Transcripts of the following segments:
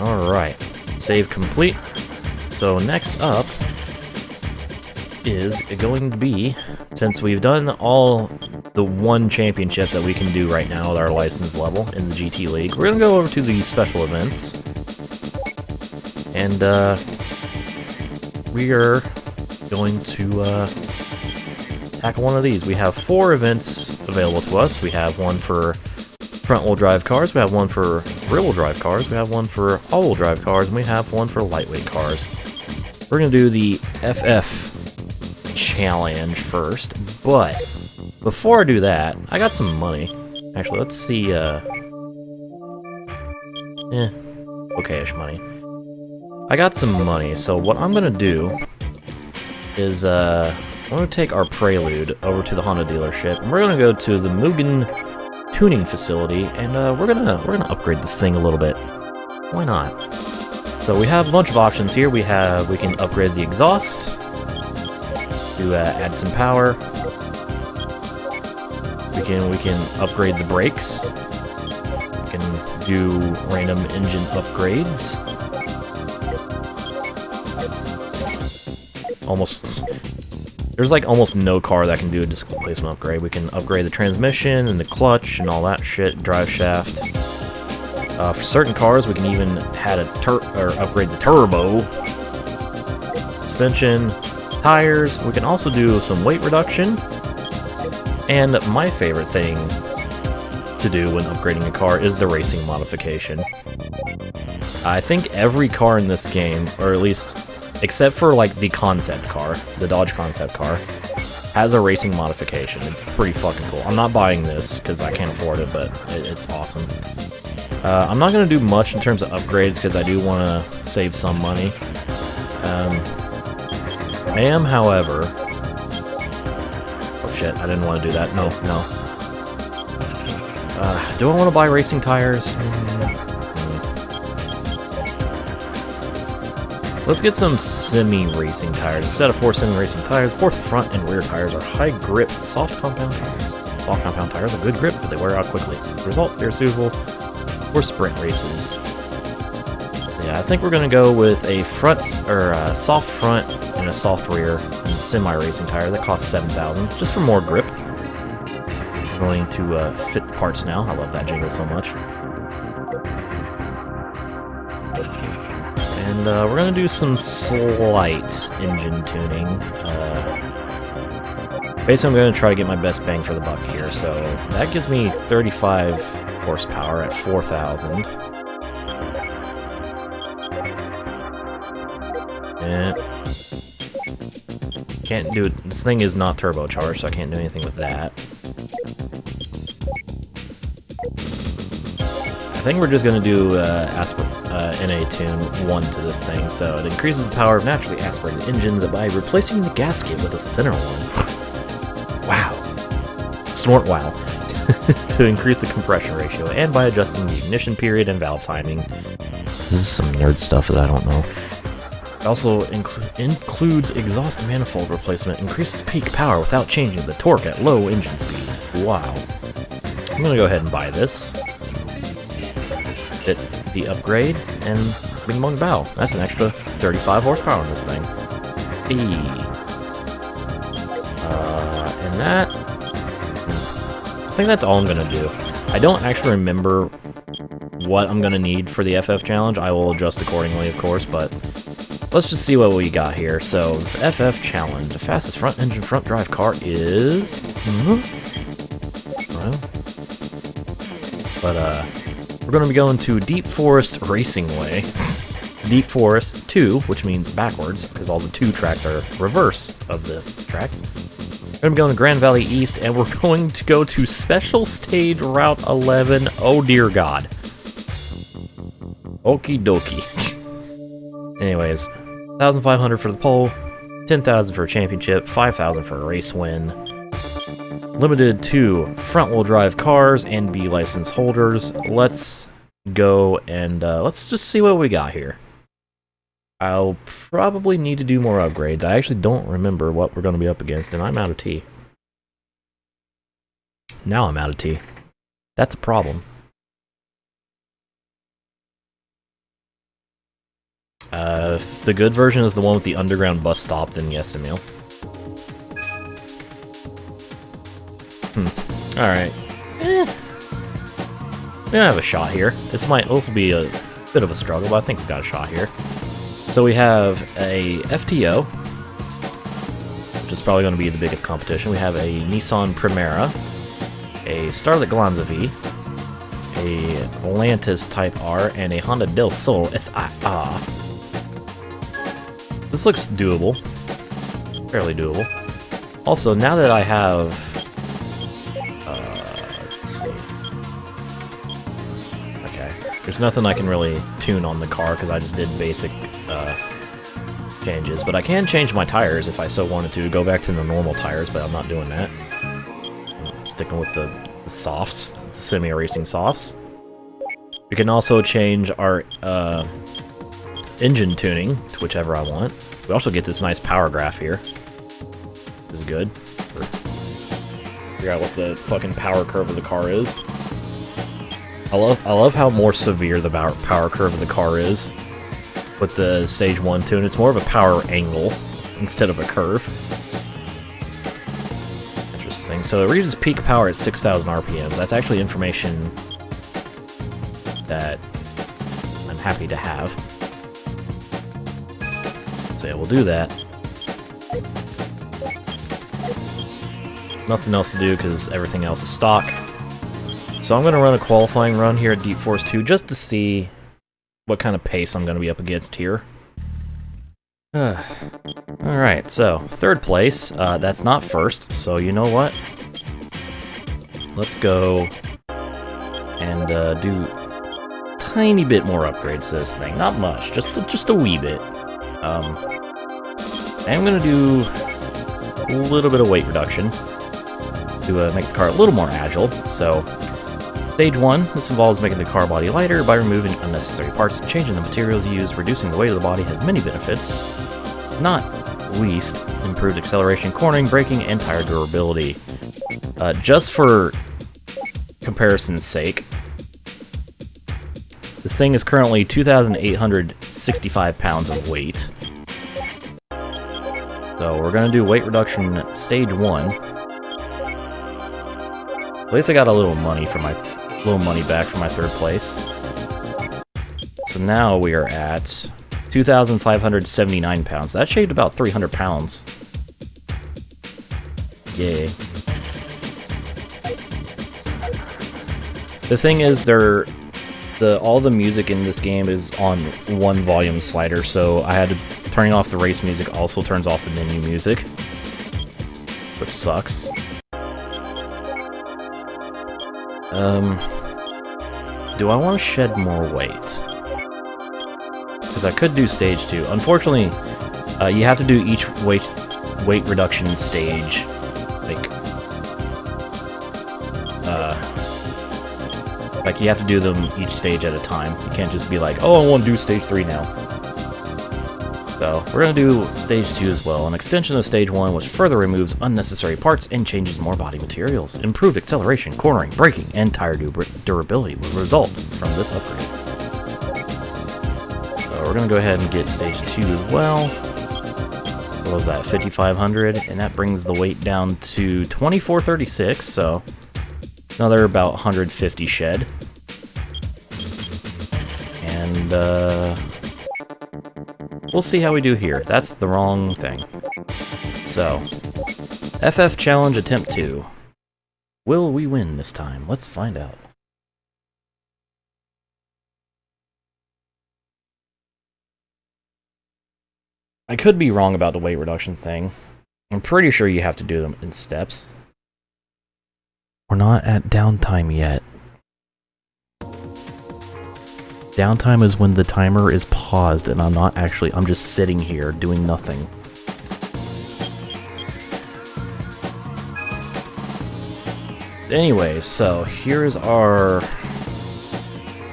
Alright, save complete. So next up is going to be, since we've done all the one championship that we can do right now at our license level in the GT League, we're going to go over to the special events. And we are going to tackle one of these. We have 4 events available to us. We have one for front-wheel drive cars, we have one for rear-wheel drive cars, we have one for all-wheel drive cars, and we have one for lightweight cars. We're going to do the FF challenge first, but before I do that, I got some money. Actually, let's see, okay-ish money. I got some money, so what I'm gonna do is, I'm gonna take our Prelude over to the Honda dealership, and we're gonna go to the Mugen tuning facility, and we're gonna upgrade this thing a little bit. Why not? So we have a bunch of options here. We can upgrade the exhaust to add some power. We can upgrade the brakes. We can do random engine upgrades. There's like almost no car that can do a displacement upgrade. We can upgrade the transmission and the clutch and all that shit, drive shaft. For certain cars, we can even upgrade the turbo, suspension, tires. We can also do some weight reduction. And my favorite thing to do when upgrading a car is the racing modification. I think every car in this game, or at least except for like the concept car, the Dodge concept car, has a racing modification. It's pretty fucking cool. I'm not buying this because I can't afford it, but it's awesome. I'm not going to do much in terms of upgrades because I do want to save some money. I am, however... Oh shit, I didn't want to do that. No. Do I want to buy racing tires? Let's get some semi-racing tires. Instead of 4 semi-racing tires, both front and rear tires are high-grip, soft compound tires. Soft compound tires are good grip, but they wear out quickly. As a result, they're suitable for sprint races. Yeah, I think we're going to go with a soft front and a soft rear and a semi-racing tire that costs $7,000, just for more grip. I'm going to fit the parts now. I love that jingle so much. And we're going to do some slight engine tuning. Basically, I'm going to try to get my best bang for the buck here. So that gives me 35 horsepower at 4,000. And can't do it. This thing is not turbocharged, so I can't do anything with that. I think we're just going to do NA Tune 1 to this thing, so it increases the power of naturally aspirated engines by replacing the gasket with a thinner one. Wow. Snort wow. To increase the compression ratio, and by adjusting the ignition period and valve timing. This is some nerd stuff that I don't know. It also includes exhaust manifold replacement, increases peak power without changing the torque at low engine speed. Wow. I'm going to go ahead and buy this. Hit the upgrade, and bing bong bow. That's an extra 35 horsepower on this thing. And that... I think that's all I'm going to do. I don't actually remember what I'm going to need for the FF challenge. I will adjust accordingly, of course, but let's just see what we got here. So, the FF challenge. The fastest front-engine front-drive car is... Well... But, we're going to be going to Deep Forest Racing Way. Deep Forest 2, which means backwards, because all the 2 tracks are reverse of the tracks. We're going to be going to Grand Valley East, and we're going to go to Special Stage Route 11. Oh dear God. Okie dokie. Anyways, 1,500 for the pole, 10,000 for a championship, 5,000 for a race win. Limited to front-wheel drive cars and B license holders. Let's go and let's just see what we got here. I'll probably need to do more upgrades. I actually don't remember what we're going to be up against, and I'm out of tea. Now I'm out of tea. That's a problem. If the good version is the one with the underground bus stop, then yes, Emil. Alright. We have a shot here. This might also be a bit of a struggle, but I think we've got a shot here. So we have a FTO, which is probably going to be the biggest competition. We have a Nissan Primera, a Starlet Glanza V, a Lantis Type R, and a Honda Del Sol SIA. This looks doable. Fairly doable. Also, now that I have... let's see. Okay. There's nothing I can really tune on the car, because I just did basic changes. But I can change my tires if I so wanted to. Go back to the normal tires, but I'm not doing that. I'm sticking with the softs. Semi-racing softs. We can also change our engine tuning to whichever I want. We also get this nice power graph here. This is good. Figure out what the fucking power curve of the car is. I love how more severe the power curve of the car is with the stage 1 tune. It's more of a power angle instead of a curve. Interesting. So it reaches peak power at 6,000 RPMs. That's actually information that I'm happy to have. So yeah, we'll do that. Nothing else to do because everything else is stock. So I'm going to run a qualifying run here at Deep Force 2 just to see what kind of pace I'm going to be up against here. Alright, so third place. That's not first, so you know what? Let's go and do a tiny bit more upgrades to this thing. Not much, just a wee bit. I'm going to do a little bit of weight reduction to make the car a little more agile. So, stage 1, this involves making the car body lighter by removing unnecessary parts and changing the materials used. Reducing the weight of the body has many benefits, not least improved acceleration, cornering, braking, and tire durability. Just for comparison's sake, this thing is currently 2,865 pounds of weight. So we're going to do weight reduction stage 1. At least I got a little money back for my third place. So now we are at 2,579 pounds. That shaved about 300 pounds. Yay. The thing is, all the music in this game is on one volume slider, so I had to turning off the race music also turns off the menu music, which sucks. Do I want to shed more weight? Because I could do stage 2. Unfortunately, you have to do each weight reduction stage, like you have to do them each stage at a time. You can't just be like, oh, I want to do stage 3 now. So, we're going to do stage 2 as well. An extension of stage 1 which further removes unnecessary parts and changes more body materials. Improved acceleration, cornering, braking, and tire durability will result from this upgrade. So we're going to go ahead and get stage 2 as well. What was that, 5,500? And that brings the weight down to 2,436, so another about 150 shed. And, we'll see how we do here. That's the wrong thing. So, FF Challenge Attempt 2. Will we win this time? Let's find out. I could be wrong about the weight reduction thing. I'm pretty sure you have to do them in steps. We're not at downtime yet. Downtime is when the timer is paused and I'm just sitting here doing nothing. Anyway, so here's our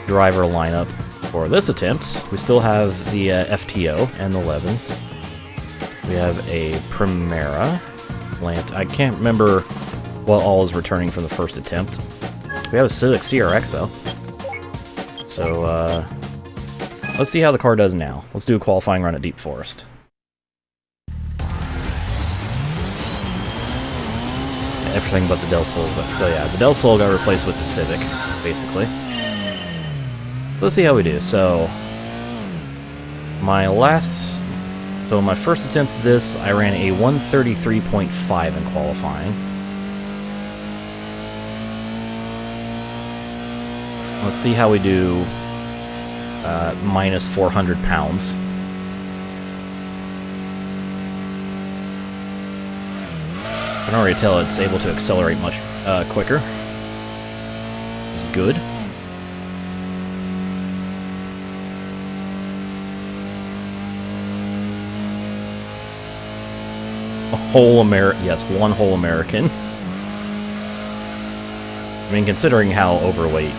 driver lineup for this attempt. We still have the FTO and the 11. We have a Primera. I can't remember what all is returning from the first attempt. We have a Civic CRX though. So, let's see how the car does now. Let's do a qualifying run at Deep Forest. Everything but the Del Sol. So yeah, the Del Sol got replaced with the Civic, basically. Let's see how we do. So my first attempt at this, I ran a 133.5 in qualifying. Let's see how we do minus 400 pounds. I can already tell it's able to accelerate much quicker. It's good. Yes, one whole American. I mean, considering how overweight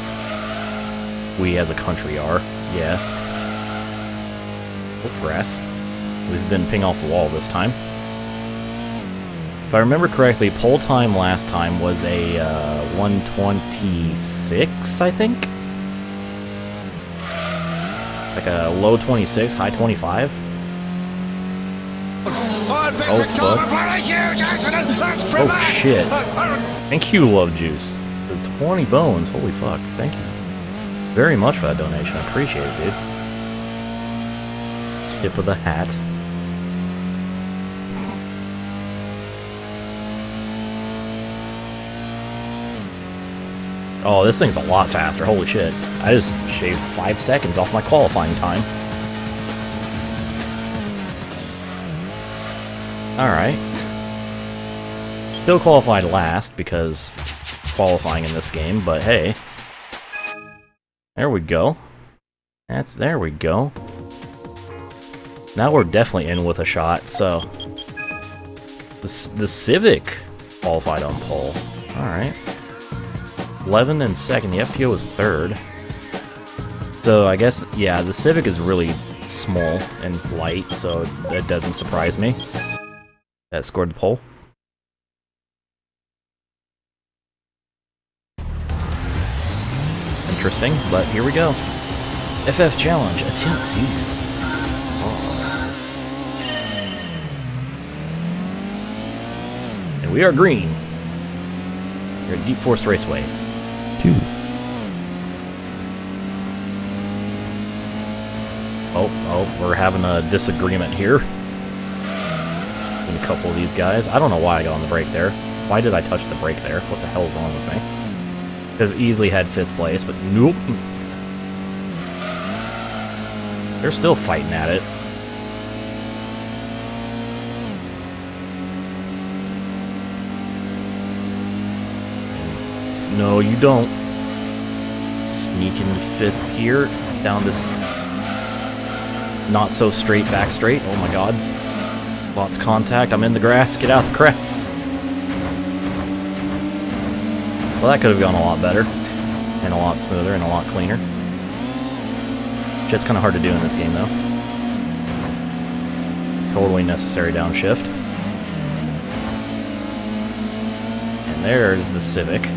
we as a country are, yeah. Oh, grass. At least it didn't ping off the wall this time. If I remember correctly, pole time last time was a 126, I think? Like a low 26, high 25? Oh, fuck. Oh, shit. Thank you, Love Juice. The 20 bones. Holy fuck. Thank you very much for that donation. I appreciate it, dude. Tip of the hat. Oh, this thing's a lot faster. Holy shit. I just shaved 5 seconds off my qualifying time. Alright. Still qualified last because qualifying in this game, but hey. There we go. There we go. Now we're definitely in with a shot, so the Civic qualified on pole. Alright. 11 and second, the FTO was third. So I guess, yeah, the Civic is really small and light, so that doesn't surprise me. That scored the pole. Interesting, but here we go. FF Challenge, attempt 2. Oh. And we are green. We're at Deep Forest Raceway. 2. Oh, we're having a disagreement here. A couple of these guys. I don't know why I got on the brake there. Why did I touch the brake there? What the hell is wrong with me? Could have easily had 5th place, but nope. They're still fighting at it. No, you don't. Sneaking 5th here. Down this not so straight back straight. Oh my god. Lots of contact. I'm in the grass. Get out of the grass. Well, that could have gone a lot better. And a lot smoother and a lot cleaner. Just kind of hard to do in this game, though. Totally necessary downshift. And there's the Civic.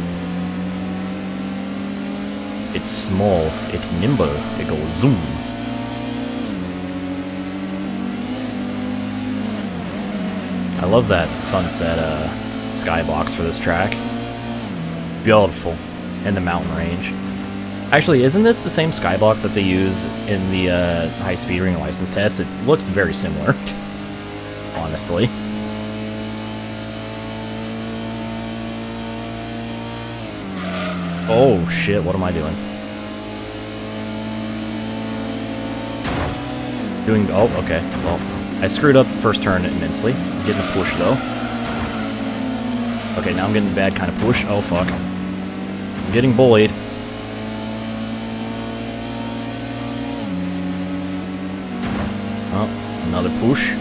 It's small. It's nimble. It goes zoom. I love that sunset skybox for this track. Beautiful. In the mountain range. Actually, isn't this the same skybox that they use in the high speed ring license test? It looks very similar. Honestly. Oh shit, what am I doing? Oh, okay. Well, I screwed up the first turn immensely. I'm getting a push, though. Okay, now I'm getting a bad kind of push. Oh, fuck. I'm getting bullied. Oh, another push.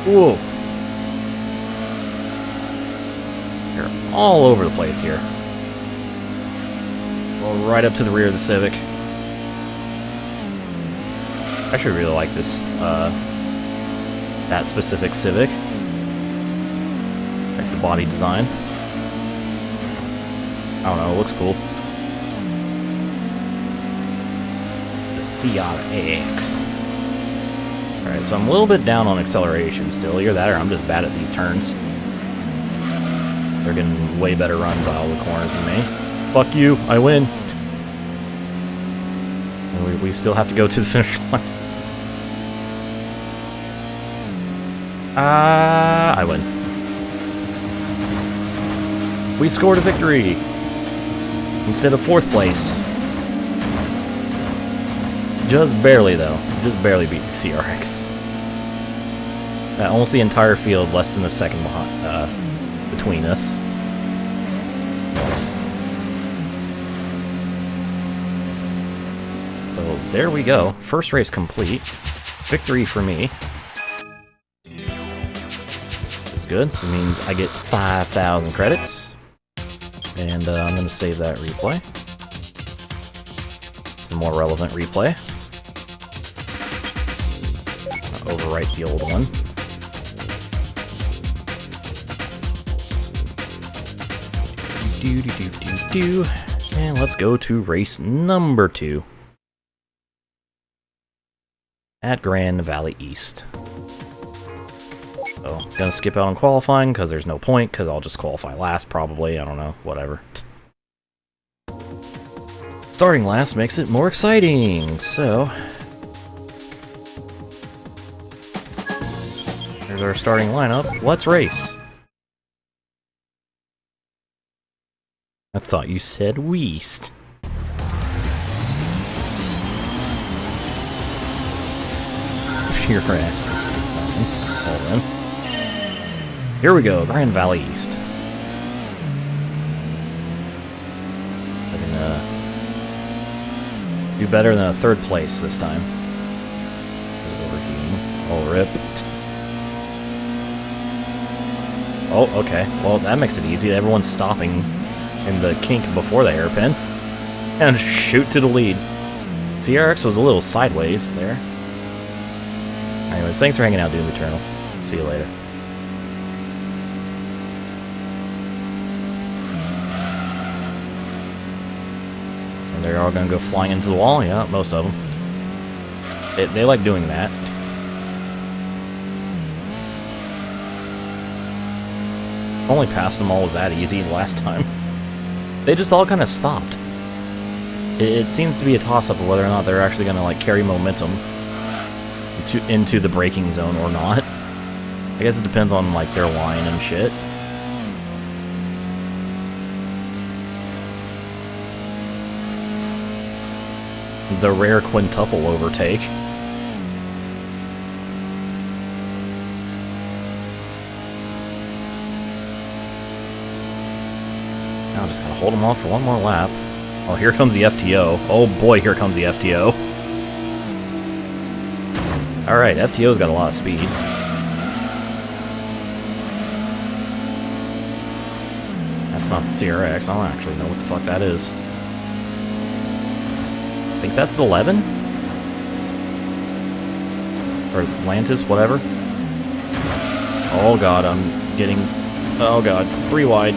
Whoa. You're all over the place here. Well, right up to the rear of the Civic. I actually really like this, that specific Civic. Like the body design. I don't know, it looks cool. The CRX. Alright, so I'm a little bit down on acceleration still. Either that or I'm just bad at these turns. They're getting way better runs out of the corners than me. Fuck you, I win. And we still have to go to the finish line. I win. We scored a victory instead of 4th place. Just barely, though. Just barely beat the CRX. Almost the entire field, less than a second behind, between us. Nice. So there we go. First race complete. Victory for me. This is good. So it means I get 5,000 credits. And I'm going to save that replay. It's a more relevant replay. I'll overwrite the old one. And let's go to race number 2. At Grand Valley East. So, gonna skip out on qualifying because there's no point, because I'll just qualify last probably, I don't know, whatever. Starting last makes it more exciting, so... Here's our starting lineup, let's race! I thought you said Weast. Your ass. Hold on. Here we go, Grand Valley East. I can do better than a 3rd place this time. Overheating. Oh, rip. Oh, okay. Well, that makes it easy. Everyone's stopping in the kink before the hairpin. And shoot to the lead. CRX was a little sideways there. Anyways, thanks for hanging out, Doom Eternal. See you later. And they're all gonna go flying into the wall? Yeah, most of them. They like doing that. Only passed them all was that easy the last time. They just all kind of stopped. It seems to be a toss-up of whether or not they're actually gonna like carry momentum into the braking zone or not. I guess it depends on like their line and shit. The rare quintuple overtake. Now I'm just gonna hold them off for one more lap. Oh, here comes the FTO. Oh boy, here comes the FTO. Alright, FTO's got a lot of speed. That's not the CRX. I don't actually know what the fuck that is. I think that's the 11? Or Atlantis, whatever. Oh god, I'm getting... Oh god, 3 wide.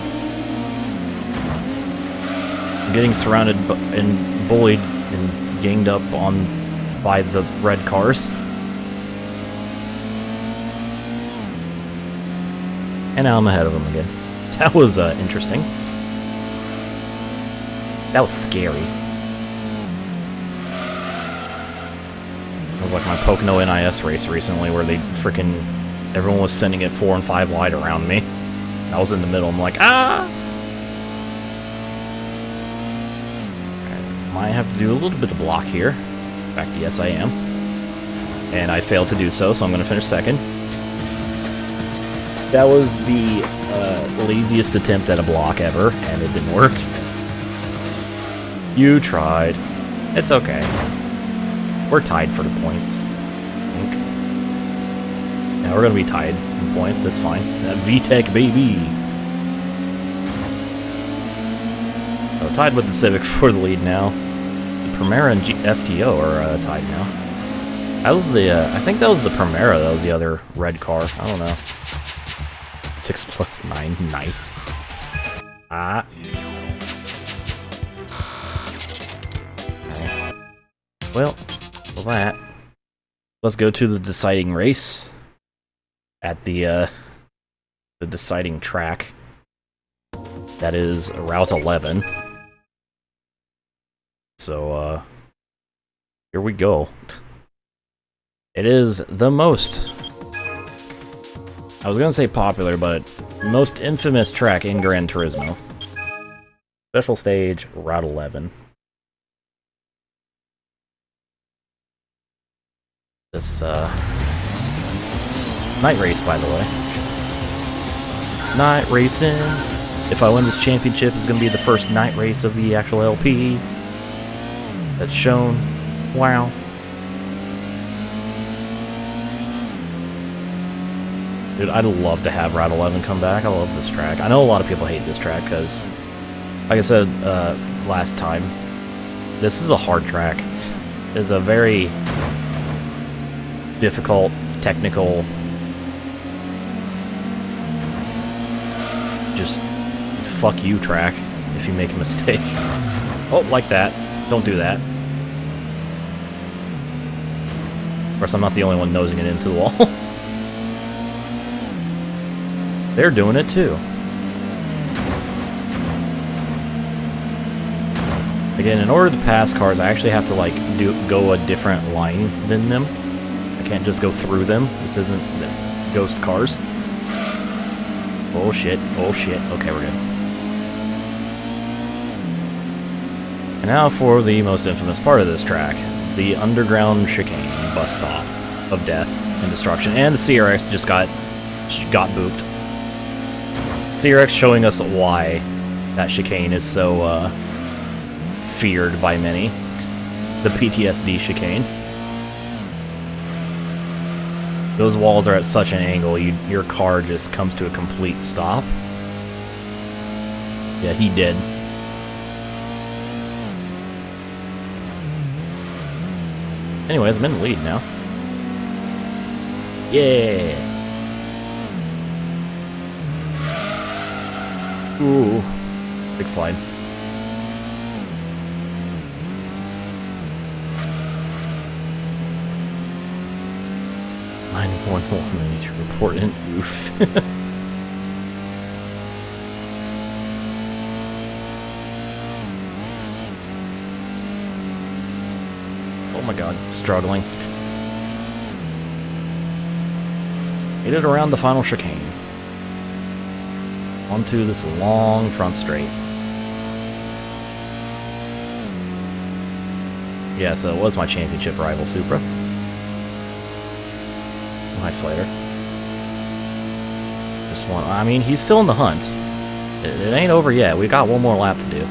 I'm getting surrounded and bullied and ganged up on by the red cars. And now I'm ahead of them again. That was interesting. That was scary. It was like my Pocono NIS race recently where they freaking... Everyone was sending it 4 and 5 wide around me. I was in the middle. I'm like, ah! Might have to do a little bit of block here. In fact, yes I am. And I failed to do so, so I'm going to finish second. That was the laziest attempt at a block ever, and it didn't work. You tried. It's okay. We're tied for the points, I think. Yeah, we're going to be tied in points, that's fine. That VTEC, baby! So tied with the Civic for the lead now. The Primera and FTO are tied now. That was the, I think that was the Primera, that was the other red car. I don't know. 6 plus 9, nice. Ah. Well, for that, let's go to the deciding race at the deciding track. That is Route 11. So, here we go. It is the most, I was gonna say popular, but most infamous track in Gran Turismo. Special stage, Route 11. This, night race, by the way. Night racing. If I win this championship, it's gonna be the first night race of the actual LP that's shown. Wow. Dude, I'd love to have Route 11 come back. I love this track. I know a lot of people hate this track because, like I said last time, this is a hard track. It's a very difficult, technical, just fuck you track if you make a mistake. Oh, like that. Don't do that. Of course, I'm not the only one nosing it into the wall. They're doing it too. Again, in order to pass cars, I actually have to like go a different line than them. I can't just go through them. This isn't ghost cars. Oh shit, oh shit. Okay, we're good. And now for the most infamous part of this track, the underground chicane bus stop of death and destruction. And the CRX just got booped. CRX showing us why that chicane is so feared by many. The PTSD chicane. Those walls are at such an angle, your car just comes to a complete stop. Yeah, he did. Anyways, I'm in the lead now. Yeah! Ooh. Big slide. I need to report an oof. Oh my god, struggling. Made it around the final chicane. Onto this long front straight. Yeah, so it was my championship rival, Supra. Nice Slater. Just one. I mean, he's still in the hunt. It ain't over yet. We got one more lap to do.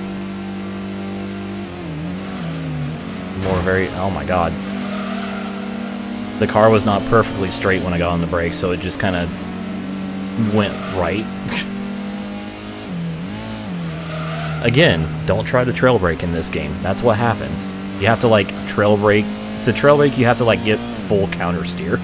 More very. Oh my god. The car was not perfectly straight when I got on the brakes, so it just kind of went right. Again, don't try to trail brake in this game. That's what happens. You have to like trail brake. To trail brake, you have to like get full counter steer.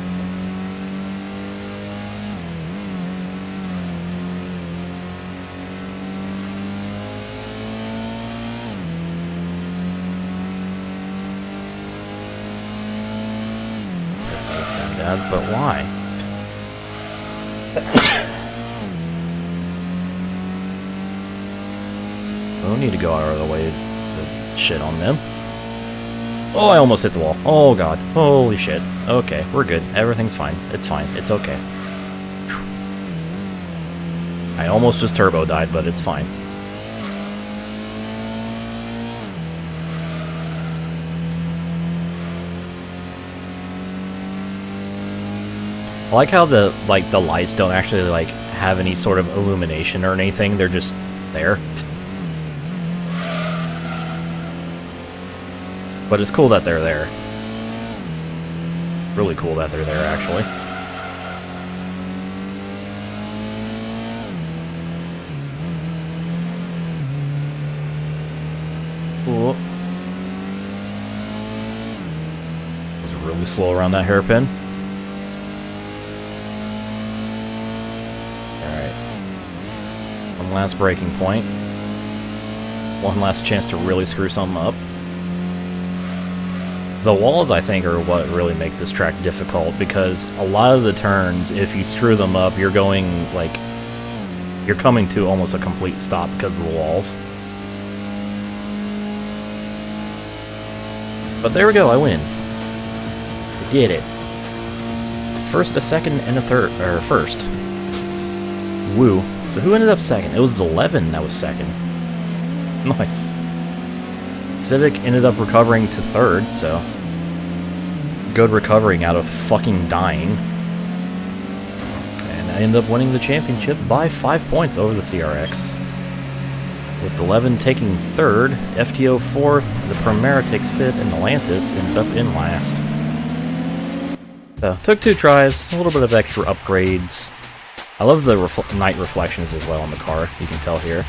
But why? We don't need to go out of the way to shit on them. Oh, I almost hit the wall. Oh god. Holy shit. Okay, we're good. Everything's fine. It's fine. It's okay. I almost just turbo died, but it's fine. I like how the lights don't actually like have any sort of illumination or anything. They're just there. But it's cool that they're there. Really cool that they're there, actually. Cool. Was really slow around that hairpin. One last breaking point. One last chance to really screw something up. The walls, I think, are what really make this track difficult, because a lot of the turns, if you screw them up, you're going, like, you're coming to almost a complete stop because of the walls. But there we go, I win. I did it. First, a second, and a third, or first. Woo. So who ended up second? It was the 11 that was second. Nice. Civic ended up recovering to third, so good recovering out of fucking dying. And I ended up winning the championship by 5 points over the CRX. With 11 taking third, FTO fourth, the Primera takes fifth, and the Lantis ends up in last. So, took 2 tries, a little bit of extra upgrades. I love the night reflections as well on the car, you can tell here.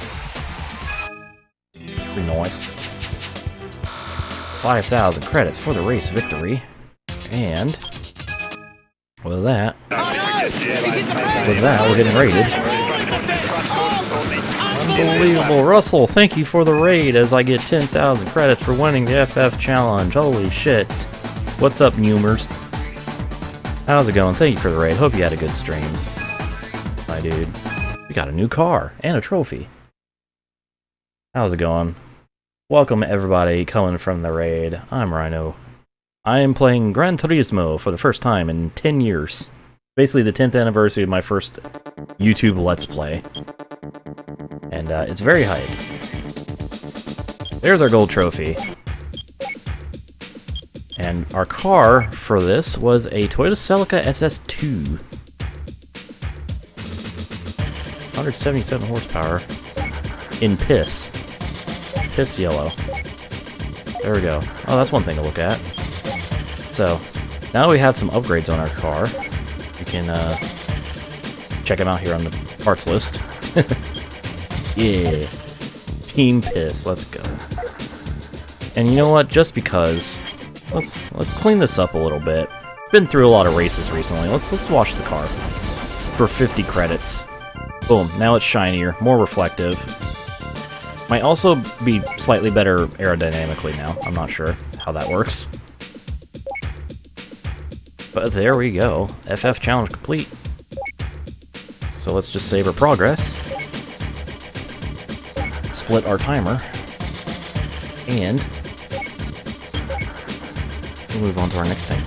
Pretty nice. 5,000 credits for the race victory. And with that, we're getting raided. Unbelievable. Russell, thank you for the raid as I get 10,000 credits for winning the FF challenge. Holy shit. What's up, Numers? How's it going? Thank you for the raid. Hope you had a good stream. Bye, dude. We got a new car and a trophy. How's it going? Welcome everybody coming from the raid. I'm Rhino. I am playing Gran Turismo for the first time in 10 years. Basically the 10th anniversary of my first YouTube Let's Play. And it's very hype. There's our gold trophy. And our car for this was a Toyota Celica SS2. 177 horsepower in piss. Piss yellow. There we go. Oh, that's one thing to look at. So, now we have some upgrades on our car. You can check them out here on the parts list. Yeah. Team Piss, let's go. And you know what? Just because, let's clean this up a little bit. Been through a lot of races recently. Let's wash the car for 50 credits. Boom. Now it's shinier, more reflective. Might also be slightly better aerodynamically now. I'm not sure how that works. But there we go. FF challenge complete. So let's just save our progress. Split our timer. And we'll move on to our next thing.